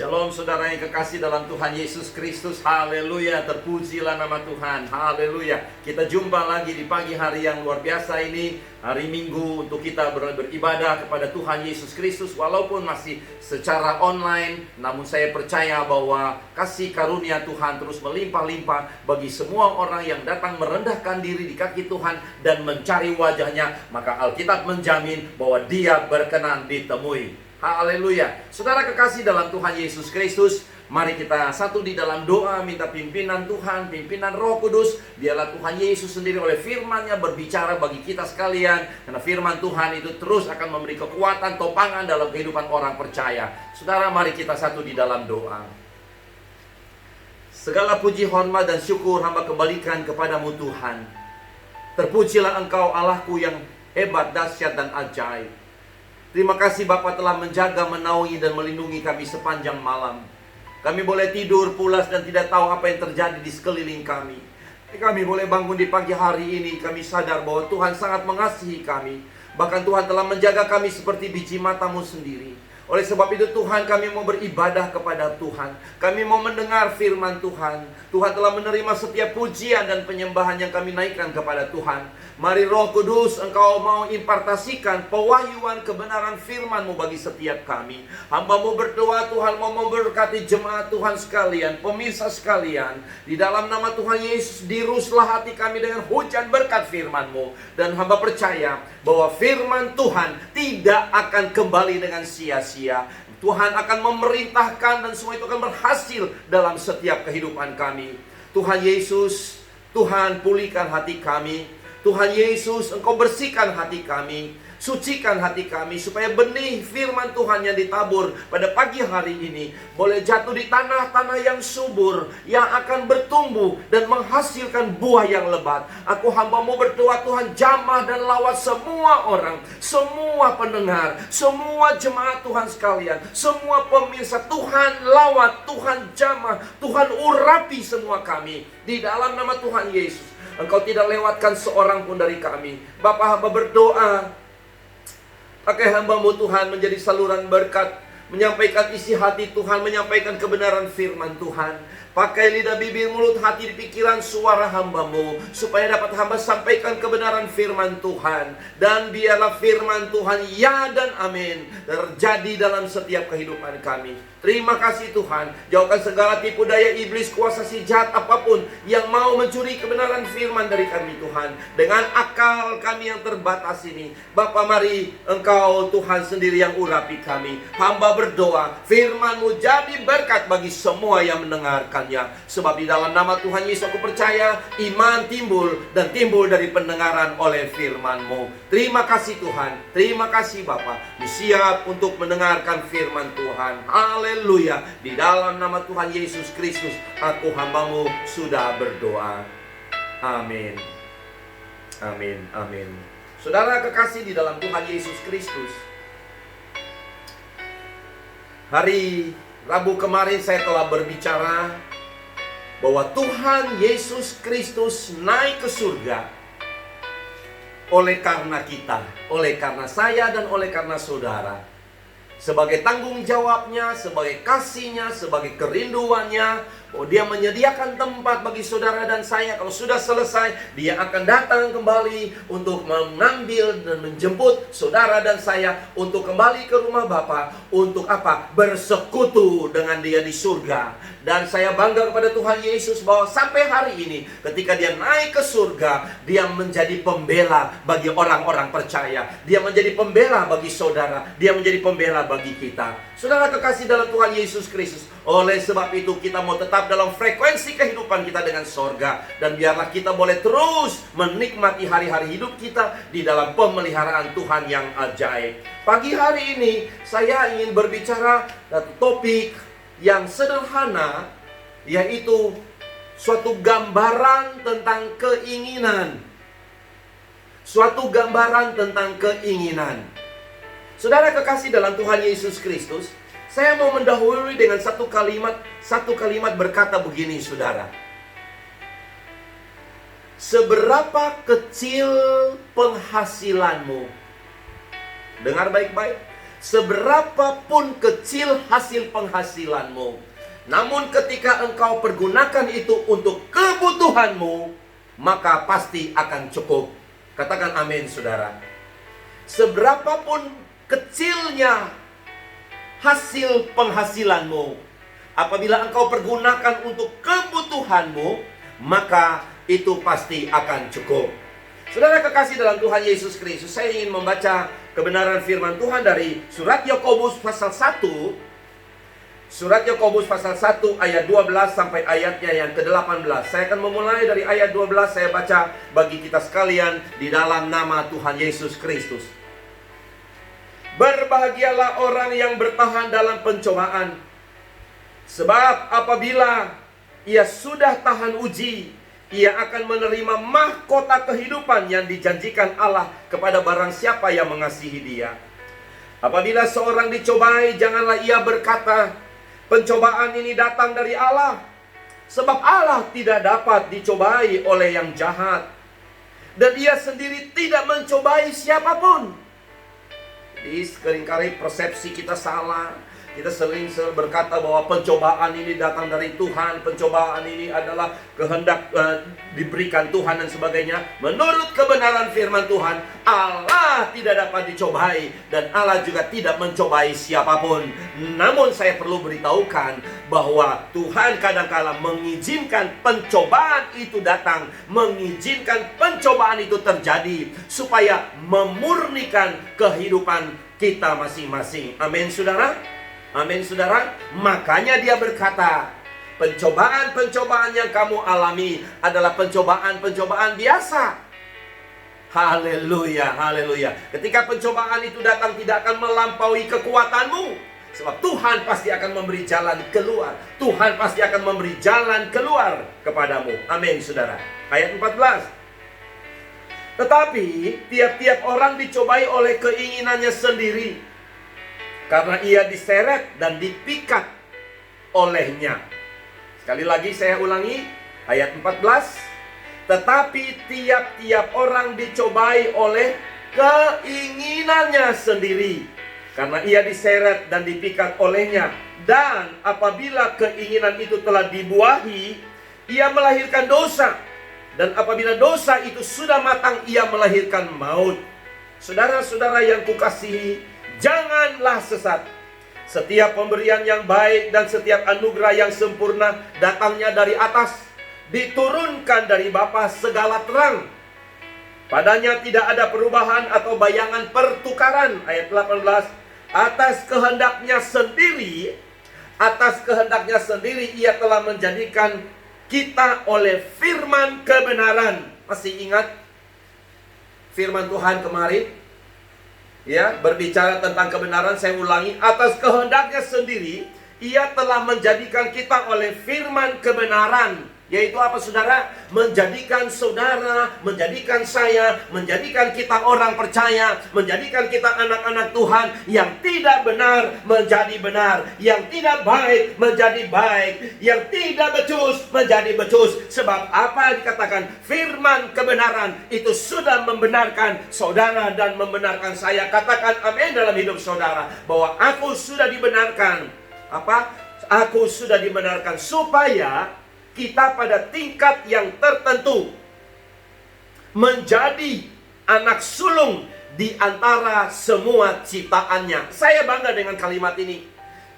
Shalom saudara yang kekasih dalam Tuhan Yesus Kristus. Haleluya, terpujilah nama Tuhan. Haleluya. Kita jumpa lagi di pagi hari yang luar biasa ini, hari Minggu, untuk kita beribadah kepada Tuhan Yesus Kristus. Walaupun masih secara online, namun saya percaya bahwa kasih karunia Tuhan terus melimpah-limpah bagi semua orang yang datang merendahkan diri di kaki Tuhan dan mencari wajahnya. Maka Alkitab menjamin bahwa Dia berkenan ditemui. Haleluya. Saudara kekasih dalam Tuhan Yesus Kristus, mari kita satu di dalam doa, minta pimpinan Tuhan, pimpinan Roh Kudus. Biarlah Tuhan Yesus sendiri oleh firman-Nya berbicara bagi kita sekalian, karena firman Tuhan itu terus akan memberi kekuatan, topangan dalam kehidupan orang percaya. Saudara, mari kita satu di dalam doa. Segala puji, hormat, dan syukur hamba kembalikan kepadamu Tuhan. Terpujilah Engkau Allahku yang hebat, dahsyat, dan ajaib. Terima kasih Bapa telah menjaga, menaungi, dan melindungi kami sepanjang malam. Kami boleh tidur pulas dan tidak tahu apa yang terjadi di sekeliling kami. Kami boleh bangun di pagi hari ini. Kami sadar bahwa Tuhan sangat mengasihi kami. Bahkan Tuhan telah menjaga kami seperti biji matamu sendiri. Oleh sebab itu Tuhan, kami mau beribadah kepada Tuhan. Kami mau mendengar firman Tuhan. Tuhan telah menerima setiap pujian dan penyembahan yang kami naikkan kepada Tuhan. Mari Roh Kudus, Engkau mau impartasikan pewahyuan kebenaran firman-Mu bagi setiap kami. Hamba-Mu berdoa, Tuhan mau memberkati jemaat Tuhan sekalian, pemirsa sekalian. Di dalam nama Tuhan Yesus, diruslah hati kami dengan hujan berkat firman-Mu. Dan hamba percaya bahwa firman Tuhan tidak akan kembali dengan sia-sia. Tuhan akan memerintahkan dan semua itu akan berhasil dalam setiap kehidupan kami. Tuhan Yesus, Tuhan pulihkan hati kami. Tuhan Yesus, Engkau bersihkan hati kami, sucikan hati kami, supaya benih firman Tuhan yang ditabur pada pagi hari ini boleh jatuh di tanah-tanah yang subur, yang akan bertumbuh dan menghasilkan buah yang lebat. Aku hamba-Mu berdoa, Tuhan, jamah dan lawat semua orang, semua pendengar, semua jemaat Tuhan sekalian, semua pemirsa. Tuhan lawat, Tuhan jamah, Tuhan urapi semua kami di dalam nama Tuhan Yesus. Engkau tidak lewatkan seorang pun dari kami. Bapa, hamba berdoa, pakai hamba-Mu Tuhan menjadi saluran berkat, menyampaikan isi hati Tuhan, menyampaikan kebenaran firman Tuhan. Pakai lidah, bibir, mulut, hati, pikiran, suara hamba-Mu, supaya dapat hamba sampaikan kebenaran firman Tuhan. Dan biarlah firman Tuhan, ya dan amin, terjadi dalam setiap kehidupan kami. Terima kasih Tuhan. Jauhkan segala tipu daya iblis, kuasa si jahat apapun yang mau mencuri kebenaran firman dari kami Tuhan. Dengan akal kami yang terbatas ini, Bapa, mari Engkau Tuhan sendiri yang urapi kami. Hamba berdoa, firman-Mu jadi berkat bagi semua yang mendengarkannya. Sebab di dalam nama Tuhan Yesus aku percaya iman timbul, dan timbul dari pendengaran oleh firman-Mu. Terima kasih Tuhan. Terima kasih Bapa. Siap untuk mendengarkan firman Tuhan. Haleluya. Di dalam nama Tuhan Yesus Kristus, aku hamba-Mu sudah berdoa. Amin. Amin. Amin. Saudara kekasih di dalam Tuhan Yesus Kristus, hari Rabu kemarin saya telah berbicara bahwa Tuhan Yesus Kristus naik ke surga oleh karena kita, oleh karena saya, dan oleh karena saudara. Sebagai tanggung jawabnya, sebagai kasihnya, sebagai kerinduannya, bahwa Dia menyediakan tempat bagi saudara dan saya. Kalau sudah selesai, Dia akan datang kembali untuk mengambil dan menjemput saudara dan saya untuk kembali ke rumah Bapa. Untuk apa? Bersekutu dengan Dia di surga. Dan saya bangga kepada Tuhan Yesus bahwa sampai hari ini, ketika Dia naik ke surga, Dia menjadi pembela bagi orang-orang percaya. Dia menjadi pembela bagi saudara. Dia menjadi pembela bagi kita. Saudara kekasih dalam Tuhan Yesus Kristus, oleh sebab itu kita mau tetap dalam frekuensi kehidupan kita dengan sorga. Dan biarlah kita boleh terus menikmati hari-hari hidup kita di dalam pemeliharaan Tuhan yang ajaib. Pagi hari ini saya ingin berbicara topik yang sederhana, yaitu suatu gambaran tentang keinginan. Suatu gambaran tentang keinginan. Saudara kekasih dalam Tuhan Yesus Kristus, saya mau mendahului dengan satu kalimat berkata begini, saudara. Seberapa kecil penghasilanmu? Dengar baik-baik. seberapapun kecil hasil penghasilanmu, namun ketika engkau pergunakan itu untuk kebutuhanmu, maka pasti akan cukup. Katakan amin, saudara. Seberapapun kecilnya hasil penghasilanmu, apabila engkau pergunakan untuk kebutuhanmu, maka itu pasti akan cukup. Saudara kekasih dalam Tuhan Yesus Kristus, saya ingin membaca kebenaran firman Tuhan dari surat Yakobus pasal 1. Surat Yakobus pasal 1 ayat 12 sampai ayatnya yang ke-18. Saya akan memulai dari ayat 12, saya baca bagi kita sekalian di dalam nama Tuhan Yesus Kristus. Berbahagialah orang yang bertahan dalam pencobaan, sebab apabila ia sudah tahan uji, ia akan menerima mahkota kehidupan yang dijanjikan Allah kepada barang siapa yang mengasihi Dia. Apabila seorang dicobai, janganlah ia berkata, pencobaan ini datang dari Allah, sebab Allah tidak dapat dicobai oleh yang jahat, dan Dia sendiri tidak mencobai siapapun. Jadi seringkali persepsi kita salah. Kita sering berkata bahwa pencobaan ini datang dari Tuhan, pencobaan ini adalah kehendak diberikan Tuhan dan sebagainya. Menurut kebenaran firman Tuhan, Allah tidak dapat dicobai dan Allah juga tidak mencobai siapapun. Namun saya perlu beritahukan bahwa Tuhan kadang-kala mengizinkan pencobaan itu datang, mengizinkan pencobaan itu terjadi supaya memurnikan kehidupan kita masing-masing. Amin, saudara. Amin, saudara. Makanya dia berkata, pencobaan-pencobaan yang kamu alami adalah pencobaan-pencobaan biasa. Haleluya, haleluya. Ketika pencobaan itu datang, tidak akan melampaui kekuatanmu, sebab Tuhan pasti akan memberi jalan keluar. Tuhan pasti akan memberi jalan keluar kepadamu. Amin, saudara. Ayat 14. Tetapi tiap-tiap orang dicobai oleh keinginannya sendiri, karena ia diseret dan dipikat olehnya. Sekali lagi saya ulangi, ayat 14. Tetapi tiap-tiap orang dicobai oleh keinginannya sendiri, karena ia diseret dan dipikat olehnya. Dan apabila keinginan itu telah dibuahi, ia melahirkan dosa. Dan apabila dosa itu sudah matang, ia melahirkan maut. Saudara-saudara yang kukasihi, janganlah sesat. Setiap pemberian yang baik dan setiap anugerah yang sempurna datangnya dari atas, diturunkan dari Bapa segala terang. Padanya tidak ada perubahan atau bayangan pertukaran. Ayat 18. Atas kehendaknya sendiri ia telah menjadikan kita oleh firman kebenaran. Masih ingat firman Tuhan kemarin? Ya, berbicara tentang kebenaran, saya ulangi, atas kehendaknya sendiri ia telah menjadikan kita oleh firman kebenaran. Yaitu apa, saudara? Menjadikan saudara, menjadikan saya, menjadikan kita orang percaya, menjadikan kita anak-anak Tuhan yang tidak benar menjadi benar, yang tidak baik menjadi baik, yang tidak becus menjadi becus. Sebab apa dikatakan? Firman kebenaran itu sudah membenarkan saudara dan membenarkan saya. Katakan amin dalam hidup saudara, bahwa aku sudah dibenarkan. Apa? Aku sudah dibenarkan supaya kita pada tingkat yang tertentu menjadi anak sulung di antara semua ciptaannya. Saya bangga dengan kalimat ini.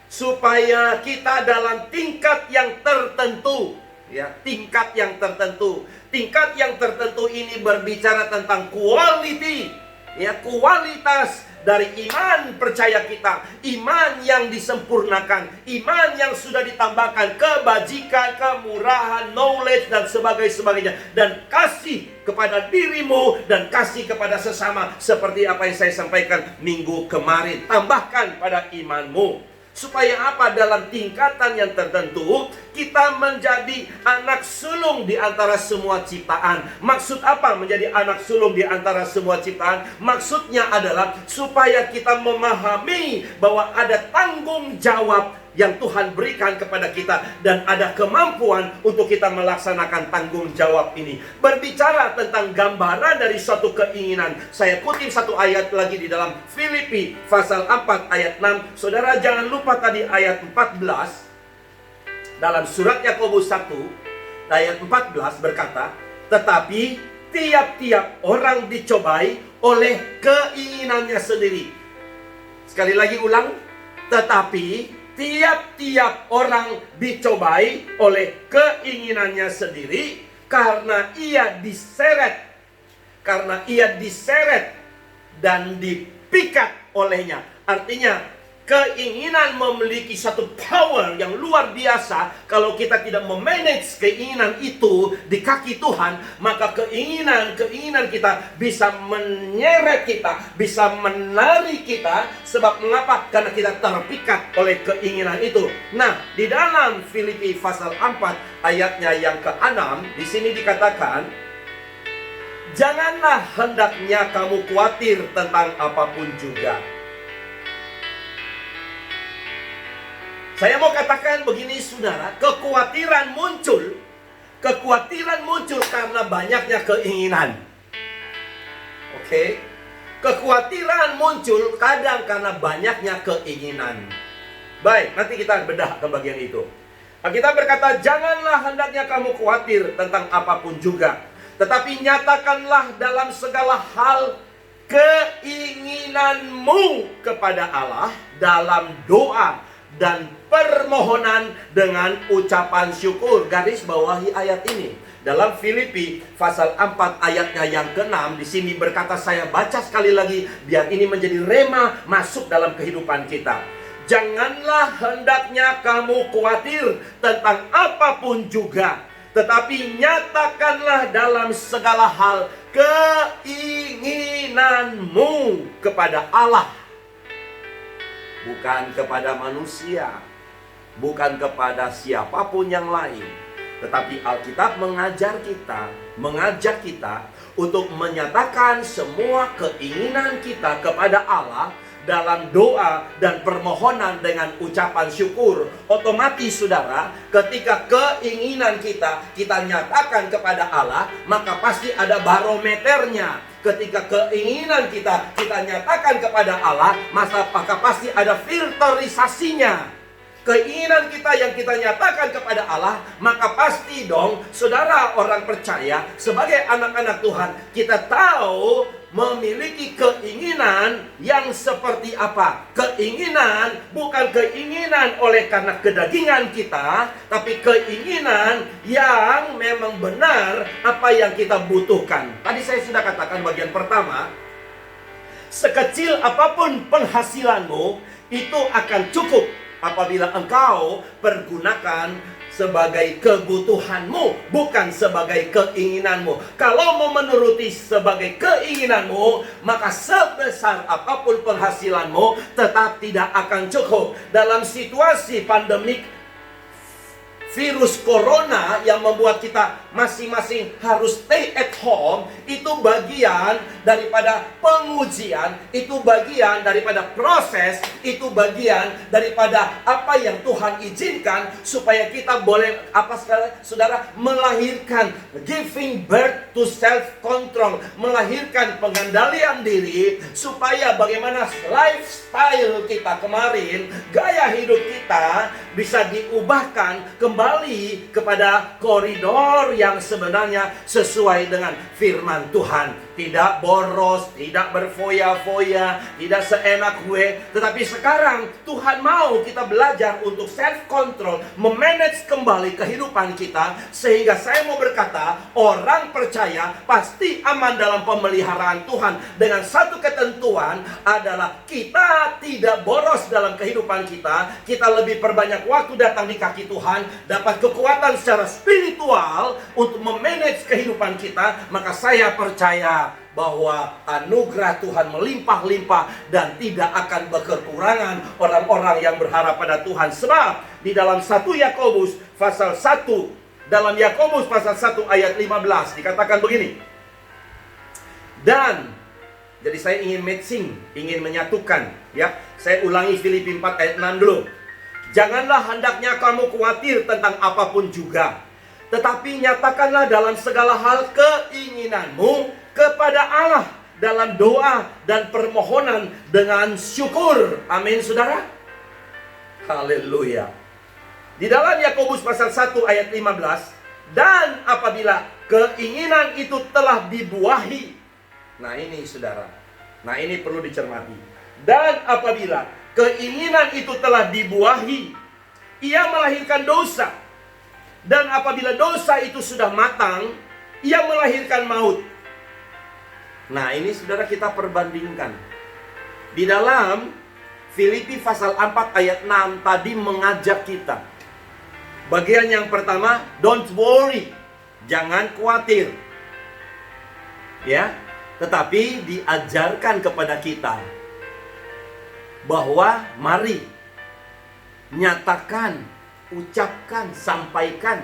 Supaya kita dalam tingkat yang tertentu, ya, tingkat yang tertentu. Tingkat yang tertentu ini berbicara tentang quality, ya, kualitas dari iman percaya kita, iman yang disempurnakan, iman yang sudah ditambahkan kebajikan, kemurahan, knowledge dan sebagainya, dan kasih kepada dirimu dan kasih kepada sesama, seperti apa yang saya sampaikan minggu kemarin. Tambahkan pada imanmu. Supaya apa? Dalam tingkatan yang tertentu kita menjadi anak sulung di antara semua ciptaan. Maksud apa menjadi anak sulung di antara semua ciptaan? Maksudnya adalah supaya kita memahami bahwa ada tanggung jawab yang Tuhan berikan kepada kita, dan ada kemampuan untuk kita melaksanakan tanggung jawab ini. Berbicara tentang gambaran dari suatu keinginan, saya kutip satu ayat lagi di dalam Filipi pasal 4 ayat 6. Saudara jangan lupa tadi ayat 14 dalam surat Yakobus 1 ayat 14 berkata, tetapi tiap-tiap orang dicobai oleh keinginannya sendiri. Sekali lagi ulang, tetapi tiap-tiap orang dicobai oleh keinginannya sendiri karena ia diseret dan dipikat olehnya. Artinya keinginan memiliki satu power yang luar biasa. Kalau kita tidak memanage keinginan itu di kaki Tuhan, maka keinginan kita bisa menyeret kita, bisa menarik kita. Sebab mengapa? Karena kita terpikat oleh keinginan itu. Nah, di dalam Filipi pasal 4 ayatnya yang ke-6, di sini dikatakan, janganlah hendaknya kamu khawatir tentang apapun juga. Saya mau katakan begini saudara, kekhawatiran muncul karena banyaknya keinginan. Oke? Kekhawatiran muncul kadang karena banyaknya keinginan. Baik, nanti kita bedah ke bagian itu. Kita berkata, janganlah hendaknya kamu khawatir tentang apapun juga, tetapi nyatakanlah dalam segala hal keinginanmu kepada Allah dalam doa dan permohonan dengan ucapan syukur. Garis bawahi ayat ini. Dalam Filipi pasal 4 ayatnya yang ke-6 di sini berkata, saya baca sekali lagi biar ini menjadi rema masuk dalam kehidupan kita. Janganlah hendaknya kamu khawatir tentang apapun juga, tetapi nyatakanlah dalam segala hal keinginanmu kepada Allah, bukan kepada manusia, bukan kepada siapapun yang lain. Tetapi Alkitab mengajak kita untuk menyatakan semua keinginan kita kepada Allah dalam doa dan permohonan dengan ucapan syukur. Otomatis saudara, ketika keinginan kita nyatakan kepada Allah, maka pasti ada barometernya. Ketika keinginan kita nyatakan kepada Allah, maka pasti ada filterisasinya. Keinginan kita yang kita nyatakan kepada Allah, maka pasti dong, saudara orang percaya, sebagai anak-anak Tuhan, kita tahu memiliki keinginan yang seperti apa. Keinginan bukan keinginan oleh karena kedagingan kita, tapi keinginan yang memang benar apa yang kita butuhkan. Tadi saya sudah katakan bagian pertama, sekecil apapun penghasilanmu, itu akan cukup apabila engkau pergunakan sebagai kebutuhanmu, bukan sebagai keinginanmu. Kalau mau menuruti sebagai keinginanmu, maka sebesar apapun penghasilanmu tetap tidak akan cukup. Dalam situasi pandemik virus corona yang membuat kita masing-masing harus stay at home, itu bagian daripada pengujian, itu bagian daripada proses, itu bagian daripada apa yang Tuhan izinkan supaya kita boleh saudara melahirkan, giving birth to self control, melahirkan pengendalian diri, supaya bagaimana lifestyle kita kemarin, gaya hidup kita bisa diubahkan kembali kepada koridor yang sebenarnya sesuai dengan firman Tuhan. Tidak boros, tidak berfoya-foya, tidak seenak gue. Tetapi sekarang Tuhan mau kita belajar untuk self-control, memanage kembali kehidupan kita. Sehingga saya mau berkata, orang percaya pasti aman dalam pemeliharaan Tuhan. Dengan satu ketentuan adalah kita tidak boros dalam kehidupan kita. Kita lebih perbanyak waktu datang di kaki Tuhan, dapat kekuatan secara spiritual untuk memanage kehidupan kita. Maka saya percaya bahwa anugerah Tuhan melimpah-limpah dan tidak akan berkekurangan orang-orang yang berharap pada Tuhan. Sebab di dalam 1 Yakobus pasal 1, dalam Yakobus pasal 1 ayat 15 dikatakan begini. Dan jadi saya ingin matching, ingin menyatukan, ya. Saya ulangi Filipi 4 ayat 6 dulu. Janganlah hendaknya kamu khawatir tentang apapun juga, tetapi nyatakanlah dalam segala hal keinginanmu kepada Allah dalam doa dan permohonan dengan syukur. Amin, saudara. Haleluya. Di dalam Yakobus pasal 1 ayat 15, dan apabila keinginan itu telah dibuahi. Nah ini saudara, nah ini perlu dicermati. Dan apabila keinginan itu telah dibuahi, ia melahirkan dosa. Dan apabila dosa itu sudah matang, ia melahirkan maut. Nah ini saudara, kita perbandingkan. Di dalam Filipi pasal 4 ayat 6 tadi mengajak kita. Bagian yang pertama, don't worry, jangan khawatir. Ya, tetapi diajarkan kepada kita bahwa mari nyatakan, ucapkan, sampaikan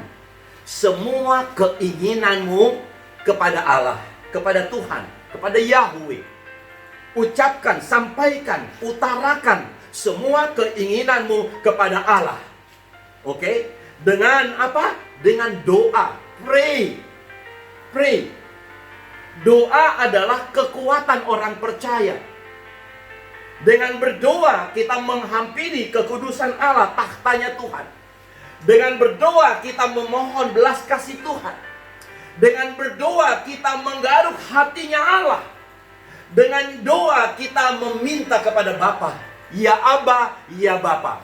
semua keinginanmu kepada Allah, kepada Tuhan, kepada Yahweh. Ucapkan, sampaikan, utarakan semua keinginanmu kepada Allah. Oke? Dengan apa? Dengan doa. Pray. Pray. Doa adalah kekuatan orang percaya. Dengan berdoa kita menghampiri kekudusan Allah, tahtanya Tuhan. Dengan berdoa kita memohon belas kasih Tuhan. Dengan berdoa kita menggaruk hatinya Allah. Dengan doa kita meminta kepada Bapa, ya Aba, ya Bapa.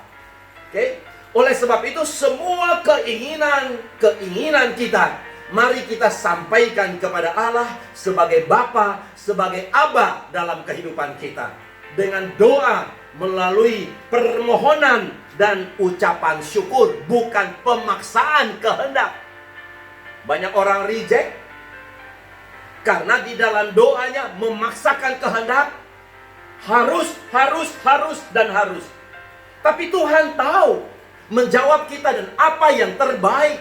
Oke? Oleh sebab itu semua keinginan kita, mari kita sampaikan kepada Allah sebagai Bapa, sebagai Aba dalam kehidupan kita. Dengan doa, melalui permohonan dan ucapan syukur, bukan pemaksaan kehendak. Banyak orang reject karena di dalam doanya memaksakan kehendak. Harus, dan harus. Tapi Tuhan tahu menjawab kita dan apa yang terbaik.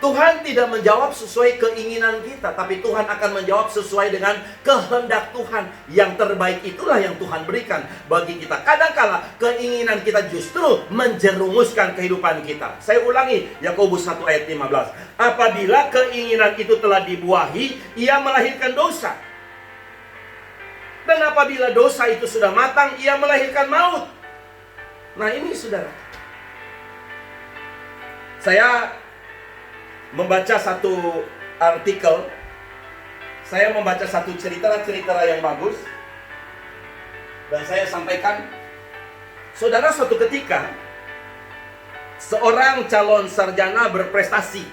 Tuhan tidak menjawab sesuai keinginan kita, tapi Tuhan akan menjawab sesuai dengan kehendak Tuhan. Yang terbaik itulah yang Tuhan berikan bagi kita. Kadangkala keinginan kita justru menjerumuskan kehidupan kita. Saya ulangi, Yakobus 1 ayat 15. Apabila keinginan itu telah dibuahi, ia melahirkan dosa. Dan apabila dosa itu sudah matang, ia melahirkan maut. Nah ini saudara, saya membaca satu artikel, saya membaca satu cerita yang bagus, dan saya sampaikan. Saudara, suatu ketika seorang calon sarjana berprestasi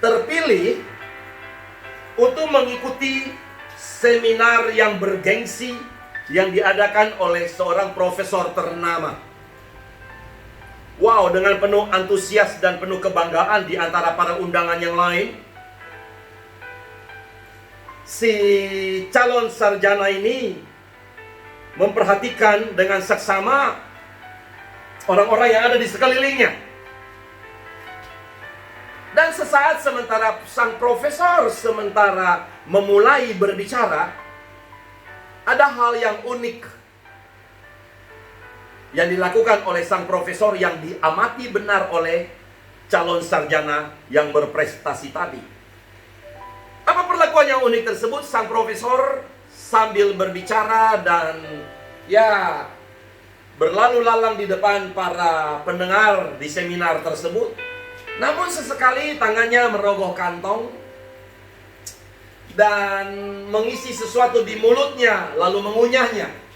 terpilih untuk mengikuti seminar yang bergengsi yang diadakan oleh seorang profesor ternama. Wow, dengan penuh antusias dan penuh kebanggaan di antara para undangan yang lain, si calon sarjana ini memperhatikan dengan seksama orang-orang yang ada di sekelilingnya. Dan sesaat sementara sang profesor memulai berbicara, ada hal yang unik yang dilakukan oleh sang profesor yang diamati benar oleh calon sarjana yang berprestasi tadi. Apa perlakuan yang unik tersebut? Sang profesor sambil berbicara dan berlalu lalang di depan para pendengar di seminar tersebut. Namun sesekali tangannya merogoh kantong dan mengisi sesuatu di mulutnya, lalu mengunyahnya.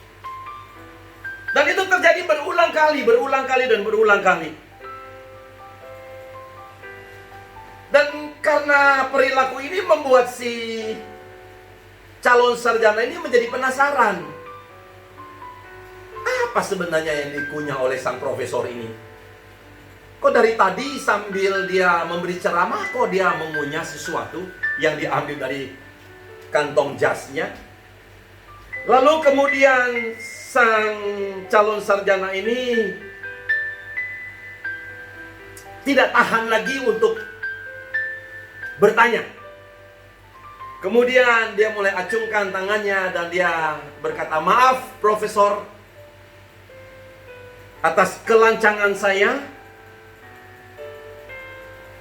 Dan itu terjadi berulang kali. Dan karena perilaku ini membuat si calon sarjana ini menjadi penasaran. Apa sebenarnya yang dikunyah oleh sang profesor ini? Kok dari tadi sambil dia memberi ceramah, kok dia mengunyah sesuatu yang diambil dari kantong jasnya? Lalu kemudian sang calon sarjana ini tidak tahan lagi untuk bertanya. Kemudian dia mulai acungkan tangannya dan dia berkata, "Maaf, Profesor, atas kelancangan saya.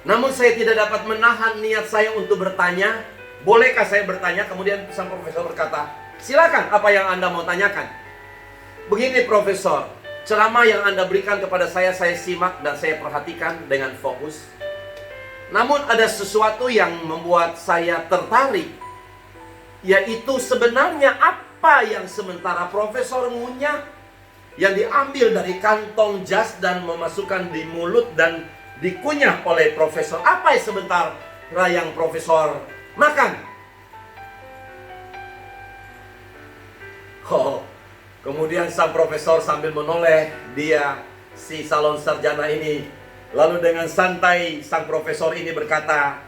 Namun saya tidak dapat menahan niat saya untuk bertanya. Bolehkah saya bertanya? Kemudian sang profesor berkata, silakan, apa yang Anda mau tanyakan? Begini profesor, ceramah yang Anda berikan kepada saya simak dan saya perhatikan dengan fokus. Namun ada sesuatu yang membuat saya tertarik, yaitu sebenarnya apa yang sementara profesor ngunyah, yang diambil dari kantong jas dan memasukkan di mulut dan dikunyah oleh profesor. Apa yang sebentar yang profesor makan? Oh, kemudian sang profesor sambil menoleh dia, si calon sarjana ini, lalu dengan santai sang profesor ini berkata,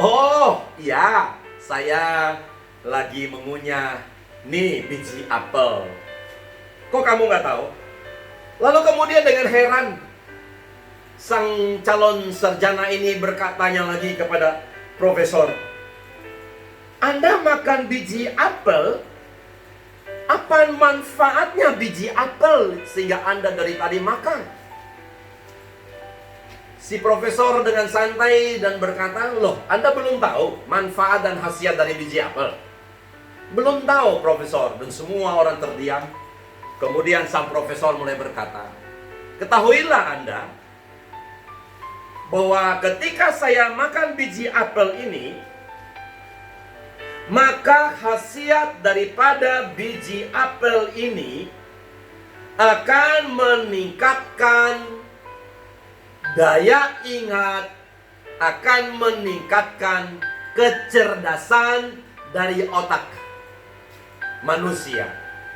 oh iya, saya lagi mengunyah nih biji apel. Kok kamu nggak tahu? Lalu kemudian dengan heran sang calon sarjana ini berkatanya lagi kepada profesor, Anda makan biji apel? Apa manfaatnya biji apel sehingga Anda dari tadi makan? Si profesor dengan santai dan berkata, loh, Anda belum tahu manfaat dan khasiat dari biji apel? Belum tahu, profesor. Dan semua orang terdiam. Kemudian sang profesor mulai berkata, ketahuilah Anda bahwa ketika saya makan biji apel ini, maka khasiat daripada biji apel ini akan meningkatkan daya ingat, akan meningkatkan kecerdasan dari otak manusia.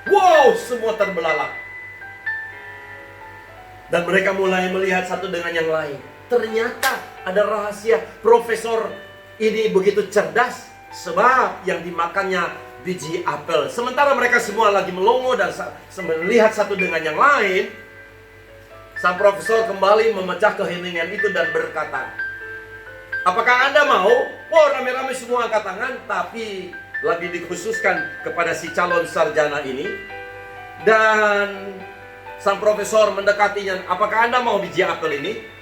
Wow, semua terbelalak. Dan mereka mulai melihat satu dengan yang lain. Ternyata ada rahasia. Profesor ini begitu cerdas sebab yang dimakannya biji apel. Sementara mereka semua lagi melongo dan melihat satu dengan yang lain, sang profesor kembali memecah keheningan itu dan berkata, apakah Anda mau? Wow, rame-rame semua angkat tangan, tapi lagi dikhususkan kepada si calon sarjana ini. Dan sang profesor mendekatinya, apakah Anda mau biji apel ini?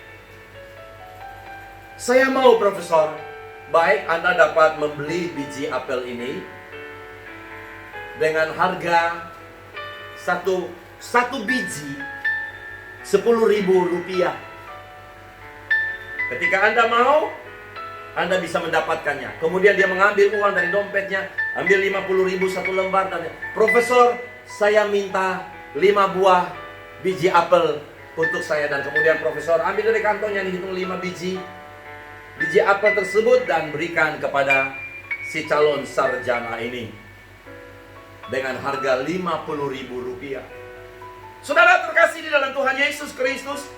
Saya mau, profesor. Baik, Anda dapat membeli biji apel ini dengan harga satu biji 10.000 rupiah. Ketika Anda mau, Anda bisa mendapatkannya. Kemudian dia mengambil uang dari dompetnya, ambil 50.000 satu lembar. Dan profesor, saya minta 5 buah biji apel untuk saya. Dan kemudian profesor ambil dari kantongnya, dihitung 5 biji apel tersebut dan berikan kepada si calon sarjana ini dengan harga 50.000 rupiah. Saudara terkasih di dalam Tuhan Yesus Kristus,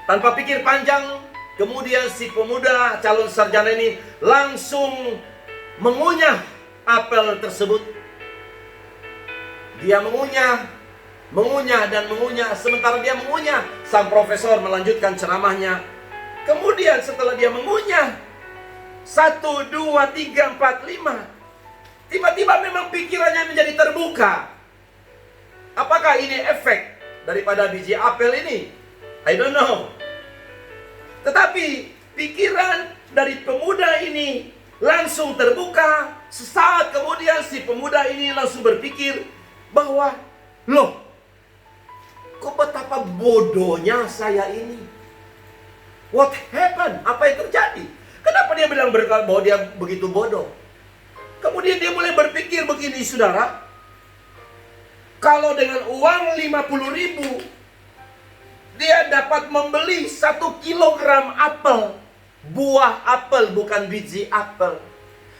tanpa pikir panjang, kemudian si pemuda calon sarjana ini langsung mengunyah apel tersebut. Dia mengunyah dan mengunyah. Sementara dia mengunyah, sang profesor melanjutkan ceramahnya. Kemudian setelah dia mengunyah 1, 2, 3, 4, 5, tiba-tiba memang pikirannya menjadi terbuka. Apakah ini efek daripada biji apel ini? I don't know. Tetapi pikiran dari pemuda ini langsung terbuka. Sesaat kemudian si pemuda ini langsung berpikir bahwa, loh, kok betapa bodohnya saya ini? What happened? Apa yang terjadi? Kenapa dia bilang bahwa dia begitu bodoh? Kemudian dia mulai berpikir begini, saudara. Kalau dengan uang 50.000 dia dapat membeli 1 kilogram apel. Buah apel, bukan biji apel.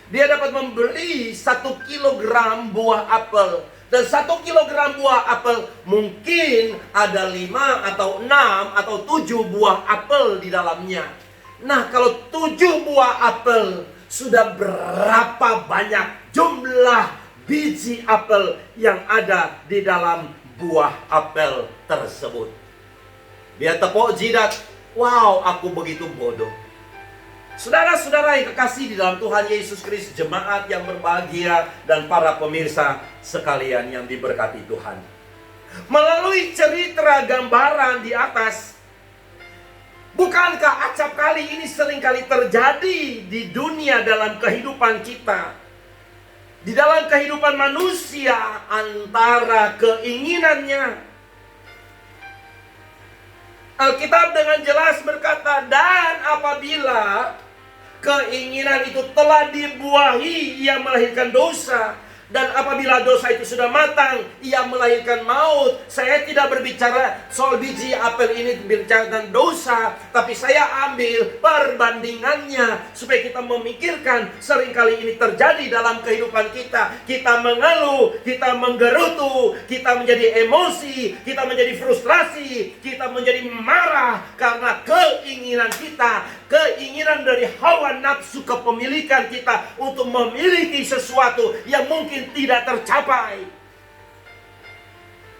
Dia dapat membeli 1 kilogram buah apel. Dan 1 kilogram buah apel mungkin ada 5 atau 6 atau 7 buah apel di dalamnya. Nah, kalau 7 buah apel, sudah berapa banyak jumlah biji apel yang ada di dalam buah apel tersebut? Dia tepuk jidat. Wow, aku begitu bodoh. Saudara-saudara yang kekasih di dalam Tuhan Yesus Kristus, jemaat yang berbahagia dan para pemirsa sekalian yang diberkati Tuhan. Melalui cerita gambaran di atas, bukankah acap kali ini seringkali terjadi di dunia dalam kehidupan kita? Di dalam kehidupan manusia, antara keinginannya. Alkitab dengan jelas berkata, dan apabila keinginan itu telah dibuahi, ia melahirkan dosa. Dan apabila dosa itu sudah matang, ia melahirkan maut. Saya tidak berbicara soal biji apel ini berbicara tentang dosa, tapi saya ambil perbandingannya supaya kita memikirkan seringkali ini terjadi dalam kehidupan kita. Kita mengeluh, kita menggerutu, kita menjadi emosi, kita menjadi frustrasi, kita menjadi marah karena keinginan kita, keinginan dari hawa nafsu kepemilikan kita untuk memiliki sesuatu yang mungkin tidak tercapai.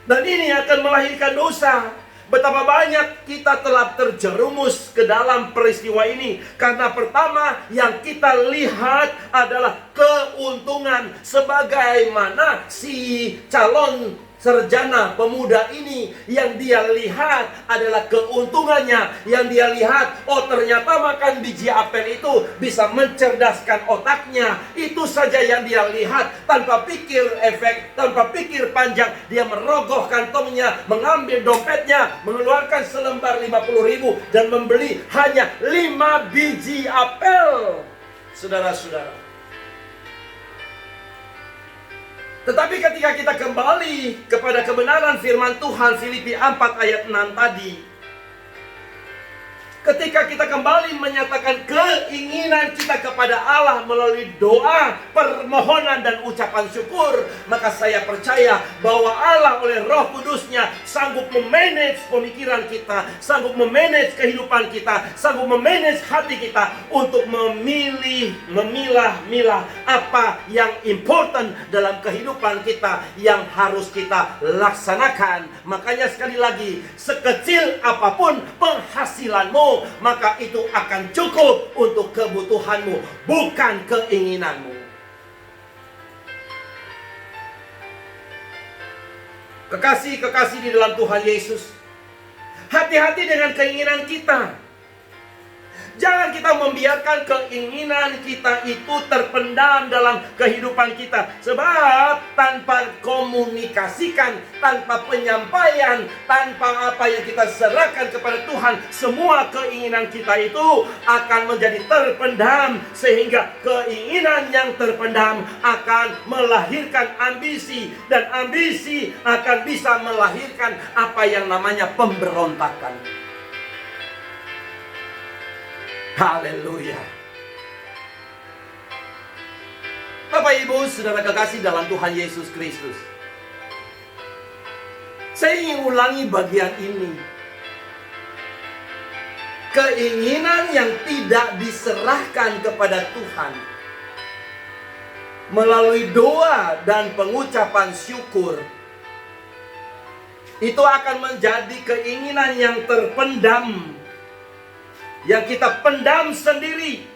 Dan ini akan melahirkan dosa. Betapa banyak kita telah terjerumus ke dalam peristiwa ini. Karena pertama yang kita lihat adalah keuntungan. Sebagaimana si calon sarjana pemuda ini, yang dia lihat adalah keuntungannya. Yang dia lihat, oh ternyata makan biji apel itu bisa mencerdaskan otaknya. Itu saja yang dia lihat, tanpa pikir efek, tanpa pikir panjang. Dia merogoh kantongnya, mengambil dompetnya, mengeluarkan selembar 50.000 dan membeli hanya 5 biji apel. Saudara-saudara, tetapi ketika kita kembali kepada kebenaran firman Tuhan Filipi 4 ayat 6 tadi, ketika kita kembali menyatakan keinginan kita kepada Allah melalui doa, permohonan dan ucapan syukur, maka saya percaya bahwa Allah oleh Roh Kudus-Nya sanggup memanage pemikiran kita, sanggup memanage kehidupan kita, sanggup memanage hati kita untuk memilah-milah apa yang important dalam kehidupan kita yang harus kita laksanakan. Makanya sekali lagi, sekecil apapun penghasilanmu, maka itu akan cukup untuk kebutuhanmu, bukan keinginanmu. Kekasih-kekasih di dalam Tuhan Yesus, hati-hati dengan keinginan kita. Jangan kita membiarkan keinginan kita itu terpendam dalam kehidupan kita. Sebab tanpa komunikasikan, tanpa penyampaian, tanpa apa yang kita serahkan kepada Tuhan, semua keinginan kita itu akan menjadi terpendam. Sehingga keinginan yang terpendam akan melahirkan ambisi. Dan ambisi akan bisa melahirkan apa yang namanya pemberontakan. Haleluya. Bapak Ibu, saudara kekasih dalam Tuhan Yesus Kristus, saya ingin ulangi bagian ini. Keinginan yang tidak diserahkan kepada Tuhan melalui doa dan pengucapan syukur, itu akan menjadi keinginan yang terpendam, yang kita pendam sendiri.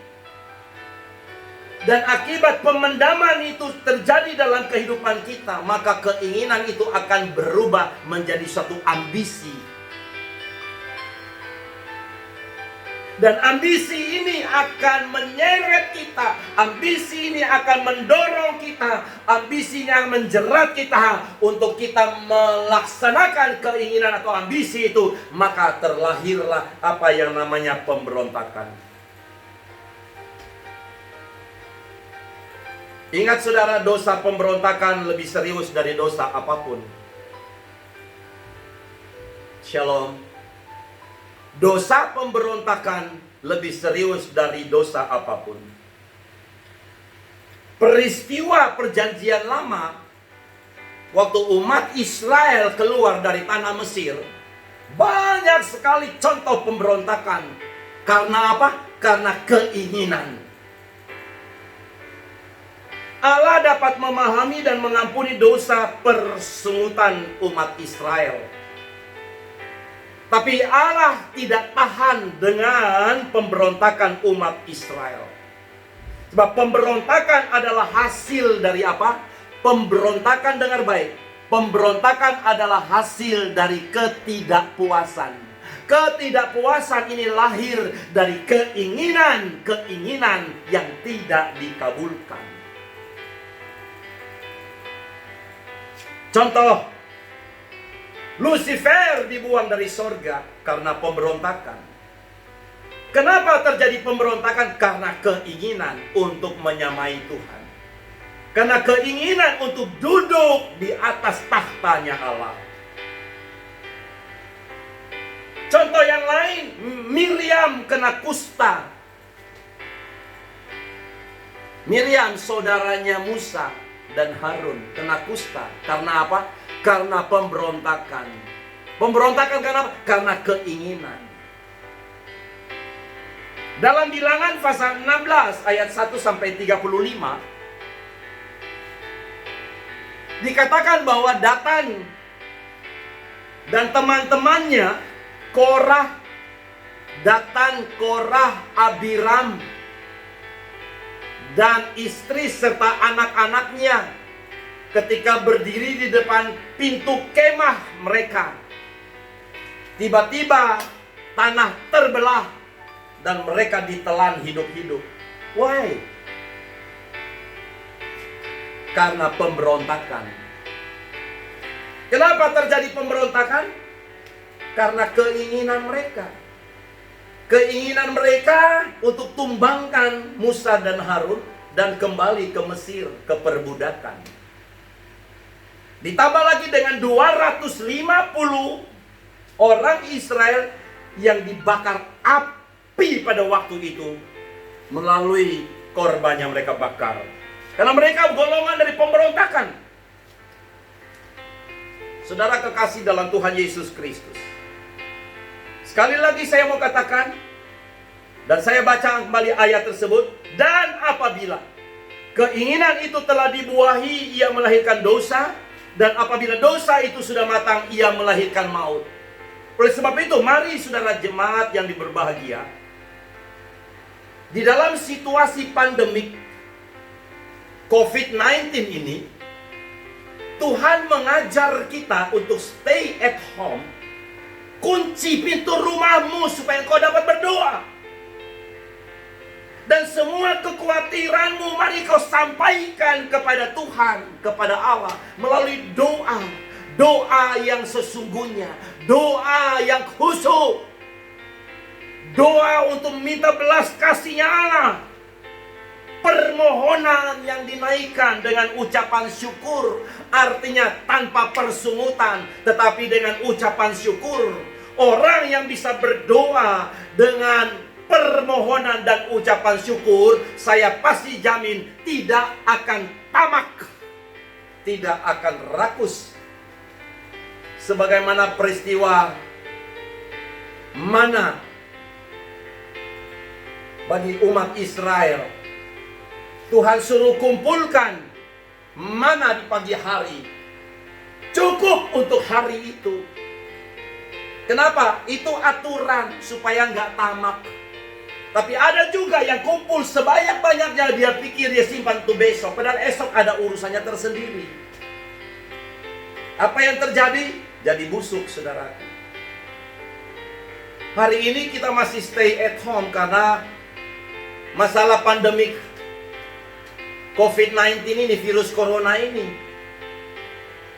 Dan akibat pemendaman itu terjadi dalam kehidupan kita, maka keinginan itu akan berubah menjadi suatu ambisi. Dan ambisi ini akan menyeret kita, ambisi ini akan mendorong kita, ambisi ini akan menjerat kita untuk kita melaksanakan keinginan atau ambisi itu. Maka terlahirlah apa yang namanya pemberontakan. Ingat saudara, dosa pemberontakan lebih serius dari dosa apapun. Shalom. Dosa pemberontakan lebih serius dari dosa apapun. Peristiwa perjanjian lama, waktu umat Israel keluar dari tanah Mesir, banyak sekali contoh pemberontakan. Karena apa? Karena keinginan. Allah dapat memahami dan mengampuni dosa persungutan umat Israel. Tapi Allah tidak tahan dengan pemberontakan umat Israel. Sebab pemberontakan adalah hasil dari apa? Pemberontakan, dengar baik, Pemberontakan adalah hasil dari ketidakpuasan. Ketidakpuasan ini lahir dari keinginan yang tidak dikabulkan. Contoh, Lucifer dibuang dari sorga karena pemberontakan. Kenapa terjadi pemberontakan? Karena keinginan untuk menyamai Tuhan. Karena keinginan untuk duduk di atas tahtanya Allah. Contoh yang lain, Miriam kena kusta. Miriam saudaranya Musa dan Harun kena kusta. Karena apa? Karena pemberontakan. Pemberontakan karena apa? Karena keinginan. Dalam Bilangan pasal 16 ayat 1 sampai 35 dikatakan bahwa Datan dan teman-temannya, Korah, Datan, Korah, Abiram, dan istri serta anak-anaknya ketika berdiri di depan pintu kemah mereka, tiba-tiba tanah terbelah dan mereka ditelan hidup-hidup. Why? Karena pemberontakan. Kenapa terjadi pemberontakan? Karena keinginan mereka. Keinginan mereka untuk tumbangkan Musa dan Harun dan kembali ke Mesir, ke perbudakan. Ditambah lagi dengan 250 orang Israel yang dibakar api pada waktu itu melalui korban yang mereka bakar. Karena mereka golongan dari pemberontakan. Saudara kekasih dalam Tuhan Yesus Kristus, sekali lagi saya mau katakan, dan saya baca kembali ayat tersebut. Dan apabila keinginan itu telah dibuahi, ia melahirkan dosa. Dan apabila dosa itu sudah matang, ia melahirkan maut. Oleh sebab itu, mari saudara jemaat yang berbahagia, di dalam situasi pandemik COVID-19 ini, Tuhan mengajar kita untuk stay at home. Kunci pintu rumahmu supaya engkau dapat berdoa. Dan semua kekhawatiranmu mari kau sampaikan kepada Tuhan, kepada Allah melalui doa. Doa yang sesungguhnya, doa yang khusyuk, doa untuk minta belas kasihnya Allah. Permohonan yang dinaikkan dengan ucapan syukur, artinya tanpa persungutan, tetapi dengan ucapan syukur. Orang yang bisa berdoa dengan permohonan dan ucapan syukur, saya pasti jamin tidak akan tamak, tidak akan rakus. Sebagaimana peristiwa mana bagi umat Israel, Tuhan suruh kumpulkan mana di pagi hari, cukup untuk hari itu. Kenapa? Itu aturan supaya nggak tamak. Tapi ada juga yang kumpul sebanyak-banyaknya, dia pikir dia simpan untuk besok, padahal esok ada urusannya tersendiri. Apa yang terjadi? Jadi busuk, saudaraku. Hari ini kita masih stay at home karena masalah pandemik COVID-19 ini, virus corona ini.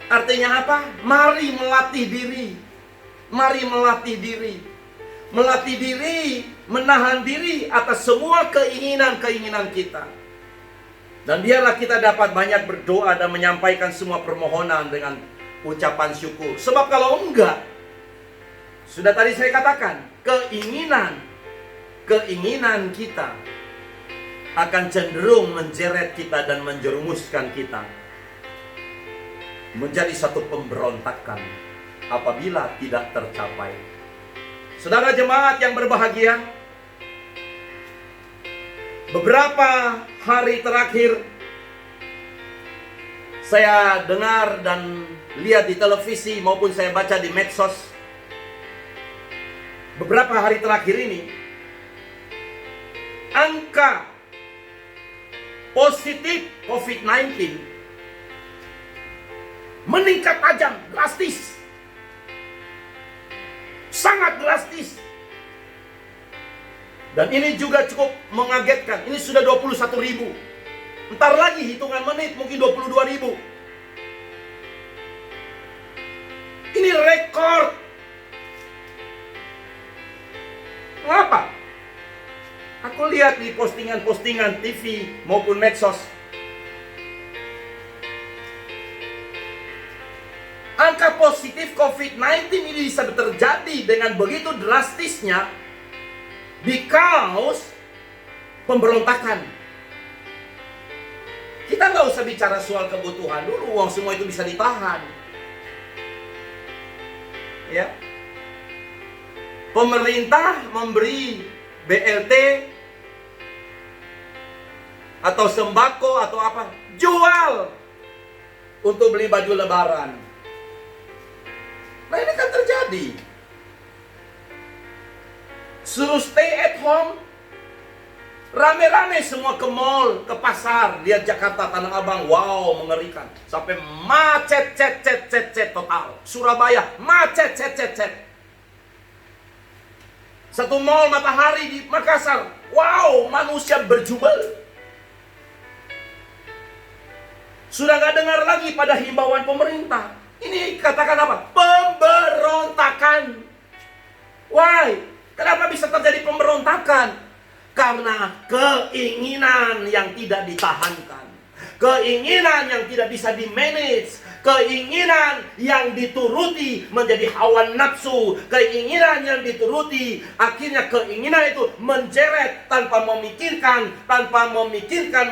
Artinya apa? Mari melatih diri. Mari melatih diri. Melatih diri, menahan diri atas semua keinginan-keinginan kita. Dan biarlah kita dapat banyak berdoa dan menyampaikan semua permohonan dengan ucapan syukur. Sebab kalau enggak, sudah tadi saya katakan, keinginan kita akan cenderung menjeret kita dan menjerumuskan kita menjadi satu pemberontakan apabila tidak tercapai. Saudara jemaat yang berbahagia, beberapa hari terakhir saya dengar dan lihat di televisi maupun saya baca di medsos, beberapa hari terakhir ini angka positif COVID-19 meningkat tajam, drastis. Sangat drastis. Dan ini juga cukup mengagetkan. Ini sudah 21.000. Ntar lagi hitungan menit mungkin 22.000. Ini rekor. Mengapa? Aku lihat di postingan-postingan TV maupun medsos. Angka positif COVID-19 ini bisa terjadi dengan begitu drastisnya because pemberontakan. Kita nggak usah bicara soal kebutuhan dulu, uang semua itu bisa ditahan. Ya, pemerintah memberi BLT atau sembako atau apa, jual untuk beli baju lebaran. Nah ini kan terjadi. Suruh stay at home, rame-rame semua ke mall, ke pasar. Lihat Jakarta, Tanah Abang, wow mengerikan. Sampai macet, total. Surabaya, macet, Satu mall Matahari di Makassar, wow manusia berjubel. Sudah gak dengar lagi pada himbauan pemerintah. Ini katakan apa? Pemberontakan. Why? Kenapa bisa terjadi pemberontakan? Karena keinginan yang tidak ditahankan. Keinginan yang tidak bisa di-manage. Keinginan yang dituruti menjadi hawa nafsu. Keinginan yang dituruti, akhirnya keinginan itu menjeret tanpa memikirkan,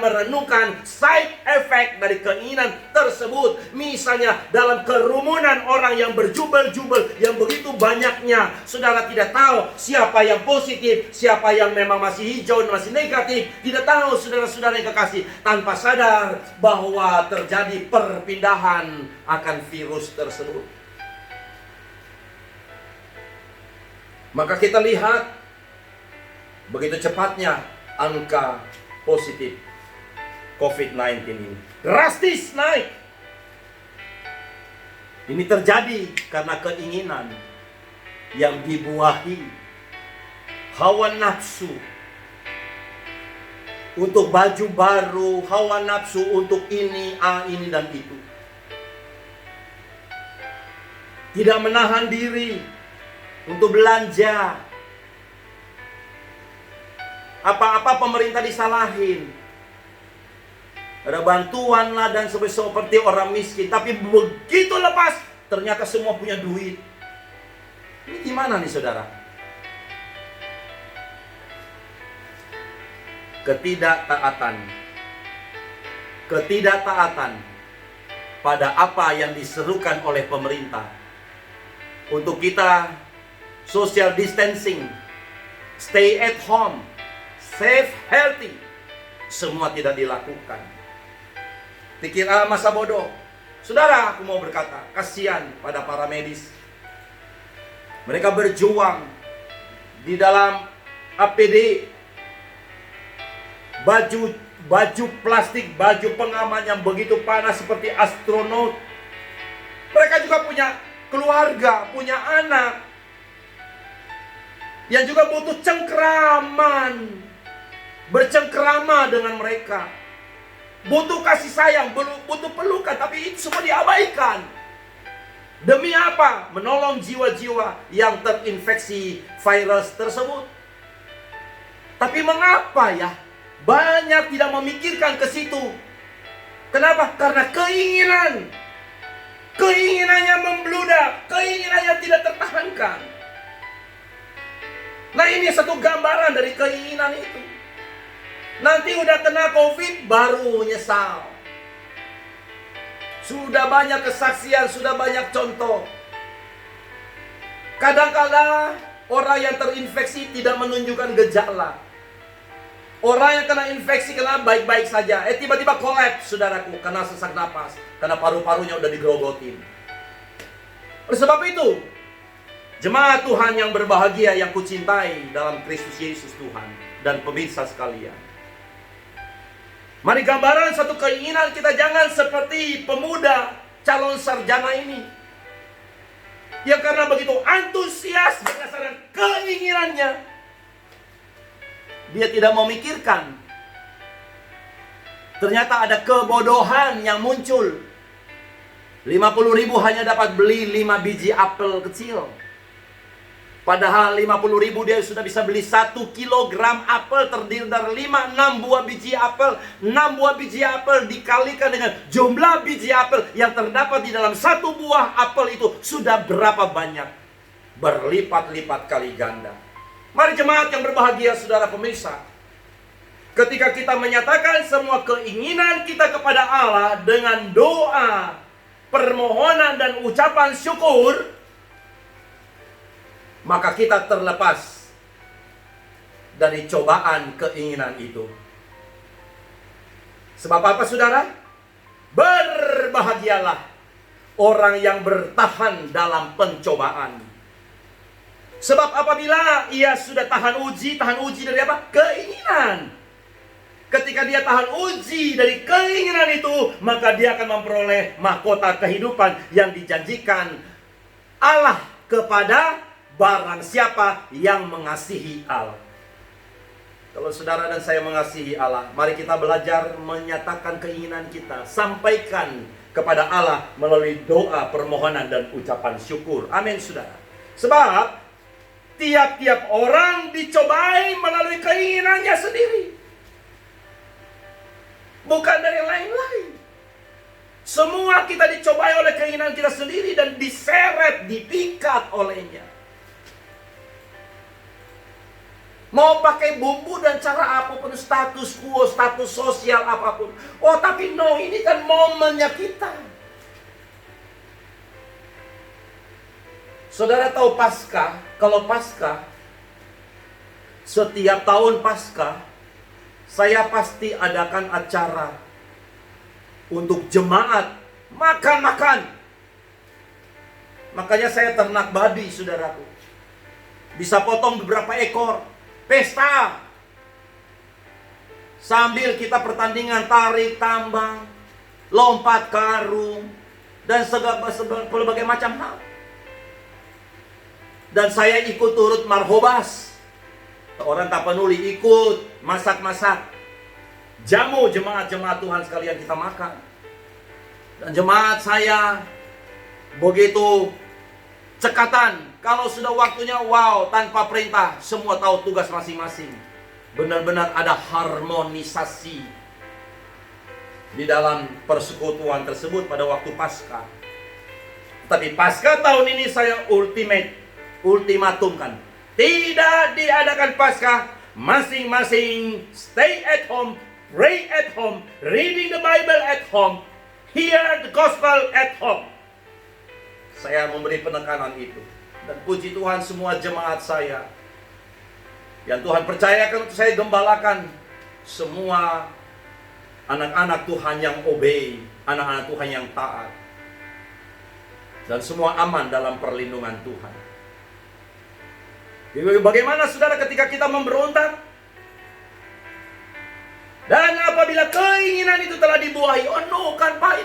merenungkan side effect dari keinginan tersebut. Misalnya dalam kerumunan orang yang berjubel-jubel, yang begitu banyaknya, saudara tidak tahu siapa yang positif, siapa yang memang masih hijau, masih negatif. Tidak tahu saudara-saudara yang kekasih, tanpa sadar bahwa terjadi perpindahan akan virus tersebut. Maka kita lihat begitu cepatnya angka positif COVID-19 ini drastis naik. Ini terjadi karena keinginan yang dibuahi hawa nafsu untuk baju baru, hawa nafsu untuk ini, ini dan itu. Tidak menahan diri untuk belanja. Apa-apa pemerintah disalahin. Ada bantuan lah dan seperti orang miskin. Tapi begitu lepas, ternyata semua punya duit. Ini gimana nih saudara? Ketidaktaatan pada apa yang diserukan oleh pemerintah. Untuk kita social distancing, stay at home, safe, healthy, semua tidak dilakukan. Pikir masa bodoh. Saudara, aku mau berkata, kasihan pada para medis. Mereka berjuang di dalam APD, baju plastik, baju pengaman yang begitu panas seperti astronot. Mereka juga punya keluarga, punya anak yang juga butuh cengkraman, bercengkrama dengan mereka, butuh kasih sayang, butuh pelukan, tapi itu semua diabaikan. Demi apa? Menolong jiwa-jiwa yang terinfeksi virus tersebut. Tapi mengapa ya banyak tidak memikirkan ke situ? Kenapa? Karena keinginannya membludak, keinginannya tidak tertahankan. Nah ini satu gambaran dari keinginan itu. Nanti udah kena COVID baru nyesal. Sudah banyak kesaksian, sudah banyak contoh. Kadang-kadang orang yang terinfeksi tidak menunjukkan gejala. Orang yang kena infeksi kena baik-baik saja. Tiba-tiba kolaps, saudaraku, kena sesak napas, karena paru-parunya udah digerogotin. Oleh sebab itu, jemaat Tuhan yang berbahagia, yang kucintai dalam Kristus Yesus Tuhan, dan pemirsa sekalian, mari gambaran satu keinginan kita jangan seperti pemuda calon sarjana ini. Yang karena begitu antusias berdasarkan keinginannya, dia tidak memikirkan ternyata ada kebodohan yang muncul. 50.000 hanya dapat beli 5 biji apel kecil. Padahal 50.000 dia sudah bisa beli 1 kilogram apel terdiri dari 5-6 buah biji apel. 6 buah biji apel dikalikan dengan jumlah biji apel yang terdapat di dalam 1 buah apel itu sudah berapa banyak? Berlipat-lipat kali ganda. Mari jemaat yang berbahagia, saudara pemirsa, ketika kita menyatakan semua keinginan kita kepada Allah dengan doa, permohonan dan ucapan syukur, maka kita terlepas dari cobaan keinginan itu. Sebab apa, saudara? Berbahagialah orang yang bertahan dalam pencobaan. Sebab apabila ia sudah tahan uji dari apa? Keinginan. Ketika dia tahan uji dari keinginan itu, maka dia akan memperoleh mahkota kehidupan yang dijanjikan Allah kepada barang siapa yang mengasihi Allah. Kalau saudara dan saya mengasihi Allah, mari kita belajar menyatakan keinginan kita, sampaikan kepada Allah melalui doa, permohonan, dan ucapan syukur. Amin, saudara. Sebab tiap-tiap orang dicobai melalui keinginannya sendiri, bukan dari lain-lain. Semua kita dicobai oleh keinginan kita sendiri dan diseret, dipikat olehnya. Mau pakai bumbu dan cara apapun, status quo, status sosial apapun. Oh tapi no, ini kan momennya kita. Saudara tahu Paskah? Kalau Paskah, setiap tahun Paskah, saya pasti adakan acara untuk jemaat makan-makan. Makanya saya ternak babi, saudaraku. Bisa potong beberapa ekor. Pesta. Sambil kita pertandingan tarik tambang, lompat karung, dan berbagai macam hal. Dan saya ikut turut marhobas. Orang Tapanuli ikut masak-masak. Jamu jemaat-jemaat Tuhan sekalian kita makan. Dan jemaat saya begitu cekatan. Kalau sudah waktunya, wow, tanpa perintah, semua tahu tugas masing-masing. Benar-benar ada harmonisasi di dalam persekutuan tersebut pada waktu Paskah. Tapi Paskah tahun ini saya ultimatumkan. Tidak diadakan Paskah, masing-masing stay at home, pray at home, reading the Bible at home, hear the gospel at home. Saya memberi penekanan itu. Dan puji Tuhan semua jemaat saya yang Tuhan percayakan untuk saya gembalakan, semua anak-anak Tuhan yang obey, anak-anak Tuhan yang taat, dan semua aman dalam perlindungan Tuhan. Bagaimana saudara ketika kita memberontak? Dan apabila keinginan itu telah dibuahi, oh no kan Pak,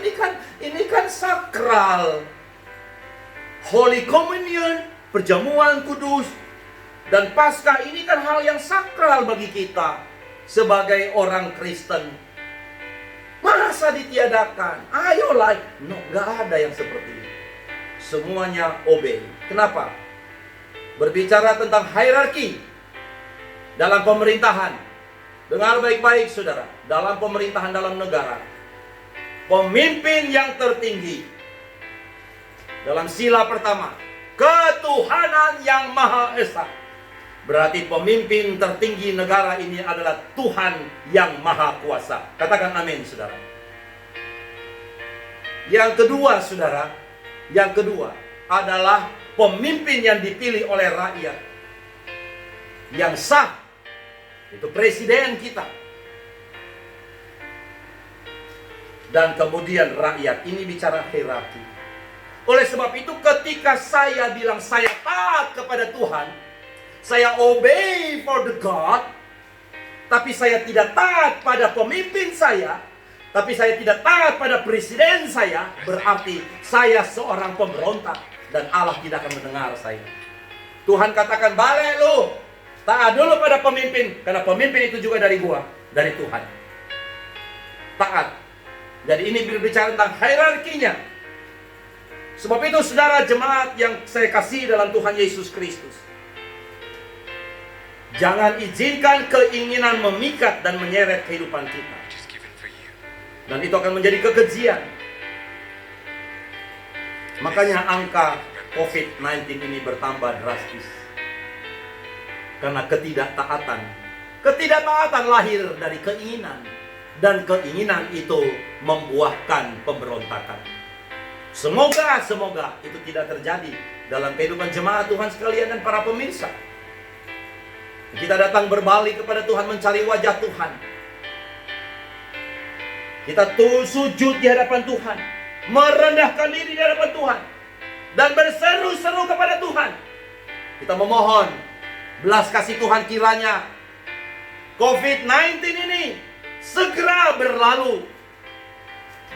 ini kan sakral. Holy Communion, perjamuan kudus, dan Paskah ini kan hal yang sakral bagi kita sebagai orang Kristen. Masa ditiadakan? Ayolah. No, gak ada yang seperti itu. Semuanya obey. Kenapa? Berbicara tentang hierarki dalam pemerintahan. Dengar baik-baik saudara. Dalam pemerintahan dalam negara, pemimpin yang tertinggi dalam sila pertama, ketuhanan yang Maha Esa. Berarti pemimpin tertinggi negara ini adalah Tuhan yang Maha Kuasa. Katakan amin, saudara. Yang kedua, saudara, yang kedua adalah pemimpin yang dipilih oleh rakyat, yang sah. Itu presiden kita. Dan kemudian rakyat. Ini bicara hierarki. Oleh sebab itu ketika saya bilang saya taat kepada Tuhan, saya obey for the God, tapi saya tidak taat pada pemimpin saya, tapi saya tidak taat pada presiden saya, berarti saya seorang pemberontak dan Allah tidak akan mendengar saya. Tuhan katakan, balik lu, taat dulu pada pemimpin, karena pemimpin itu juga dari gua, dari Tuhan. Taat. Jadi ini berbicara tentang hierarkinya. Sebab itu saudara jemaat yang saya kasih dalam Tuhan Yesus Kristus, jangan izinkan keinginan memikat dan menyeret kehidupan kita. Dan itu akan menjadi kekejian. Makanya angka COVID-19 ini bertambah drastis. Karena ketidaktaatan. Ketidaktaatan lahir dari keinginan. Dan keinginan itu membuahkan pemberontakan. Semoga itu tidak terjadi dalam kehidupan jemaat Tuhan sekalian dan para pemirsa. Kita datang berbalik kepada Tuhan, mencari wajah Tuhan. Kita sujud di hadapan Tuhan, merendahkan diri di hadapan Tuhan, dan berseru-seru kepada Tuhan. Kita memohon belas kasih Tuhan, kiranya COVID-19 ini segera berlalu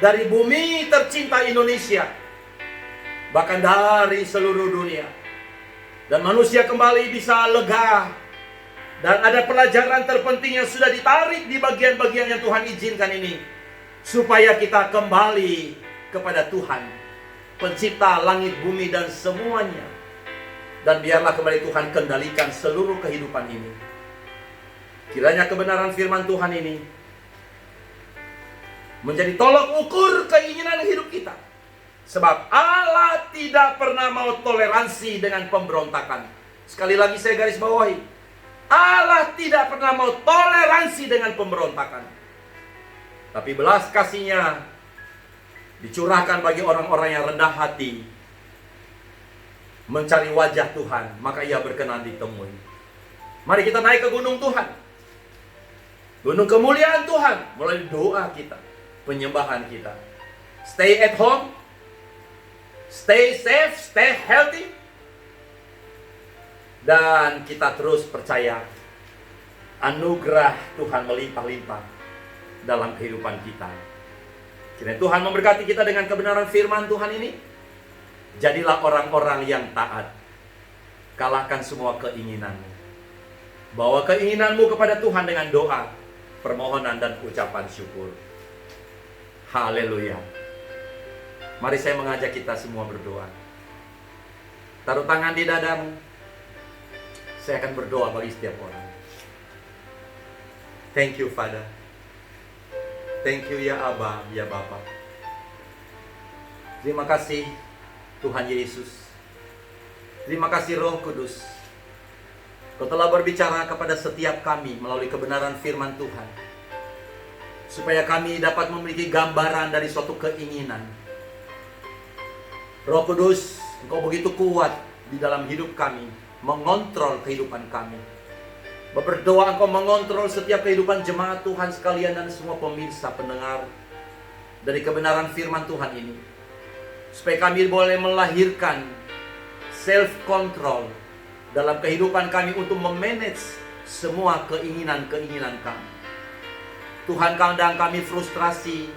dari bumi tercinta Indonesia, bahkan dari seluruh dunia, dan manusia kembali bisa lega. Dan ada pelajaran terpenting yang sudah ditarik di bagian-bagian yang Tuhan izinkan ini, supaya kita kembali kepada Tuhan, pencipta langit, bumi, dan semuanya. Dan biarlah kembali Tuhan kendalikan seluruh kehidupan ini. Kiranya kebenaran firman Tuhan ini menjadi tolok ukur keinginan hidup kita. Sebab Allah tidak pernah mau toleransi dengan pemberontakan. Sekali lagi saya garis bawahi, Allah tidak pernah mau toleransi dengan pemberontakan. Tapi belas kasih-Nya dicurahkan bagi orang-orang yang rendah hati, mencari wajah Tuhan, maka Ia berkenan ditemui. Mari kita naik ke gunung Tuhan, gunung kemuliaan Tuhan, melalui doa kita, penyembahan kita. Stay at home, stay safe, stay healthy, dan kita terus percaya anugerah Tuhan melimpah-limpah dalam kehidupan kita. Kiranya Tuhan memberkati kita dengan kebenaran firman Tuhan ini. Jadilah orang-orang yang taat. Kalahkan semua keinginanmu. Bawa keinginanmu kepada Tuhan dengan doa, permohonan, dan ucapan syukur. Haleluya. Mari saya mengajak kita semua berdoa. Taruh tangan di dadamu. Saya akan berdoa bagi setiap orang. Thank you, Father. Thank you ya Abba, ya Bapa. Terima kasih Tuhan Yesus. Terima kasih Roh Kudus. Kau telah berbicara kepada setiap kami melalui kebenaran firman Tuhan, supaya kami dapat memiliki gambaran dari suatu keinginan. Roh Kudus, Engkau begitu kuat di dalam hidup kami, mengontrol kehidupan kami. Berdoa Engkau mengontrol setiap kehidupan jemaat Tuhan sekalian dan semua pemirsa pendengar dari kebenaran firman Tuhan ini, supaya kami boleh melahirkan self-control dalam kehidupan kami untuk memanage semua keinginan-keinginan kami. Tuhan, kadang kami frustrasi,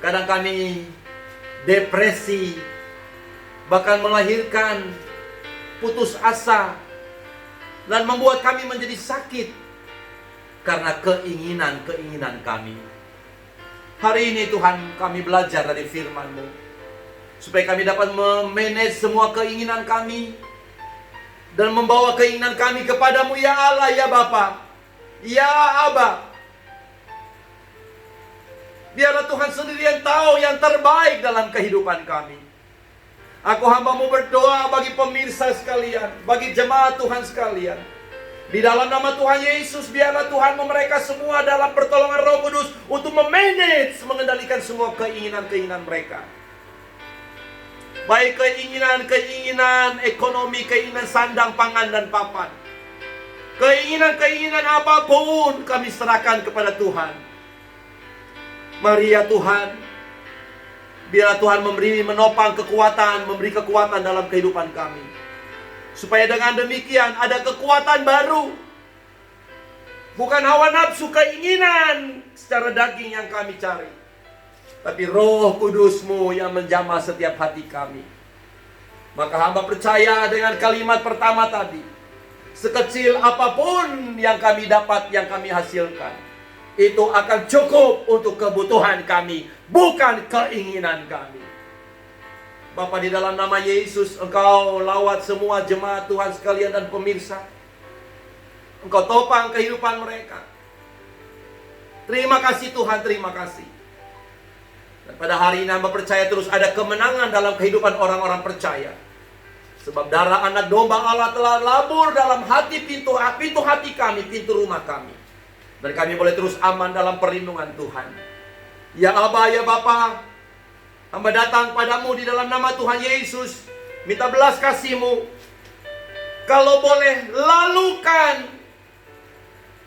kadang kami depresi, bahkan melahirkan putus asa, dan membuat kami menjadi sakit karena keinginan-keinginan kami. Hari ini Tuhan, kami belajar dari firman-Mu, supaya kami dapat memanage semua keinginan kami dan membawa keinginan kami kepadamu ya Allah, ya Bapa, ya Abba. Biarlah Tuhan sendiri yang tahu yang terbaik dalam kehidupan kami. Aku hamba-Mu berdoa bagi pemirsa sekalian, bagi jemaat Tuhan sekalian. Di dalam nama Tuhan Yesus, biarlah Tuhan mereka semua dalam pertolongan Roh Kudus untuk memanage, mengendalikan semua keinginan-keinginan mereka. Baik keinginan-keinginan ekonomi, keinginan sandang, pangan, dan papan. Keinginan-keinginan apapun kami serahkan kepada Tuhan. Mari ya Tuhan, biarlah Tuhan menopang kekuatan, memberi kekuatan dalam kehidupan kami. Supaya dengan demikian ada kekuatan baru. Bukan hawa nafsu, keinginan secara daging yang kami cari, tapi Roh Kudus-Mu yang menjamah setiap hati kami. Maka hamba percaya dengan kalimat pertama tadi, sekecil apapun yang kami dapat, yang kami hasilkan, itu akan cukup untuk kebutuhan kami, bukan keinginan kami. Bapa, di dalam nama Yesus, Engkau lawat semua jemaat Tuhan sekalian dan pemirsa. Engkau topang kehidupan mereka. Terima kasih Tuhan, terima kasih. Dan pada hari ini hamba percaya terus ada kemenangan dalam kehidupan orang-orang percaya. Sebab darah anak domba Allah telah labur dalam pintu hati kami, pintu rumah kami. Dan kami boleh terus aman dalam perlindungan Tuhan. Ya Aba, ya Bapa, hamba datang padamu di dalam nama Tuhan Yesus, minta belas kasih-Mu. Kalau boleh, lalukan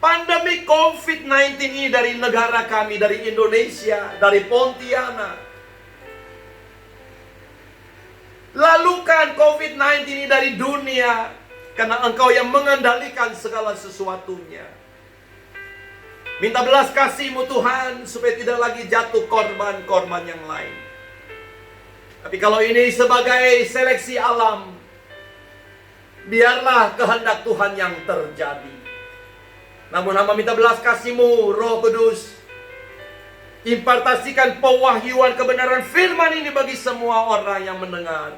pandemi COVID-19 ini dari negara kami, dari Indonesia, dari Pontianak. Lalukan COVID-19 ini dari dunia, karena Engkau yang mengendalikan segala sesuatunya. Minta belas kasih-Mu Tuhan, supaya tidak lagi jatuh korban-korban yang lain. Tapi kalau ini sebagai seleksi alam, biarlah kehendak Tuhan yang terjadi. Namun hamba minta belas kasih-Mu, Roh Kudus, impartasikan pewahyuan kebenaran firman ini bagi semua orang yang mendengar,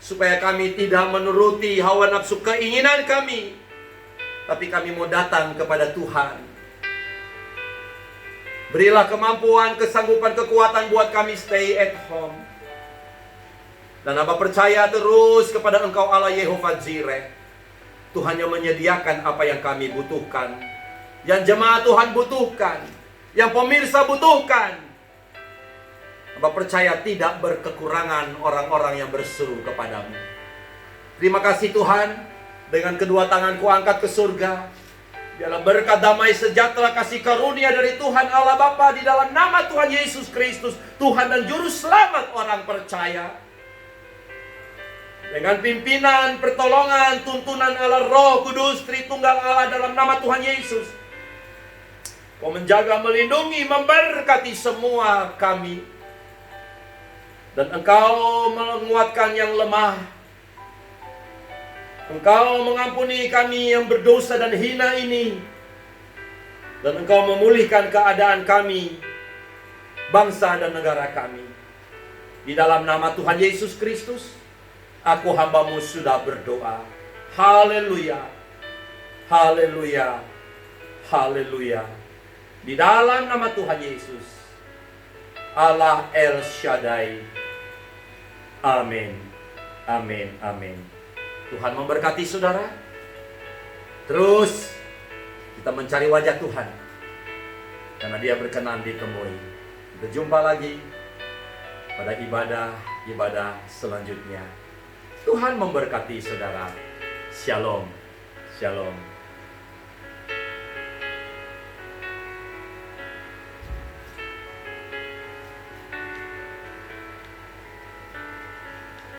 supaya kami tidak menuruti hawa nafsu keinginan kami, tapi kami mau datang kepada Tuhan. Berilah kemampuan, kesanggupan, kekuatan buat kami stay at home. Dan hamba percaya terus kepada Engkau Allah Yehova Jireh, Tuhan yang menyediakan apa yang kami butuhkan, yang jemaat Tuhan butuhkan, yang pemirsa butuhkan. Hamba percaya tidak berkekurangan orang-orang yang berseru kepadamu. Terima kasih Tuhan, dengan kedua tanganku angkat ke surga. Biarlah berkat damai sejahtera kasih karunia dari Tuhan Allah Bapa di dalam nama Tuhan Yesus Kristus, Tuhan dan Juru Selamat orang percaya. Dengan pimpinan, pertolongan, tuntunan Allah Roh Kudus, Tritunggal Allah dalam nama Tuhan Yesus. Kau menjaga, melindungi, memberkati semua kami. Dan Engkau menguatkan yang lemah. Engkau mengampuni kami yang berdosa dan hina ini. Dan Engkau memulihkan keadaan kami, bangsa dan negara kami. Di dalam nama Tuhan Yesus Kristus, aku hamba-Mu sudah berdoa. Haleluya, haleluya, haleluya. Di dalam nama Tuhan Yesus, Allah El Shaddai. Amin, amin, amin. Tuhan memberkati saudara. Terus kita mencari wajah Tuhan, karena Dia berkenan ditemui. Kita jumpa lagi pada ibadah selanjutnya. Tuhan memberkati saudara. Shalom, shalom.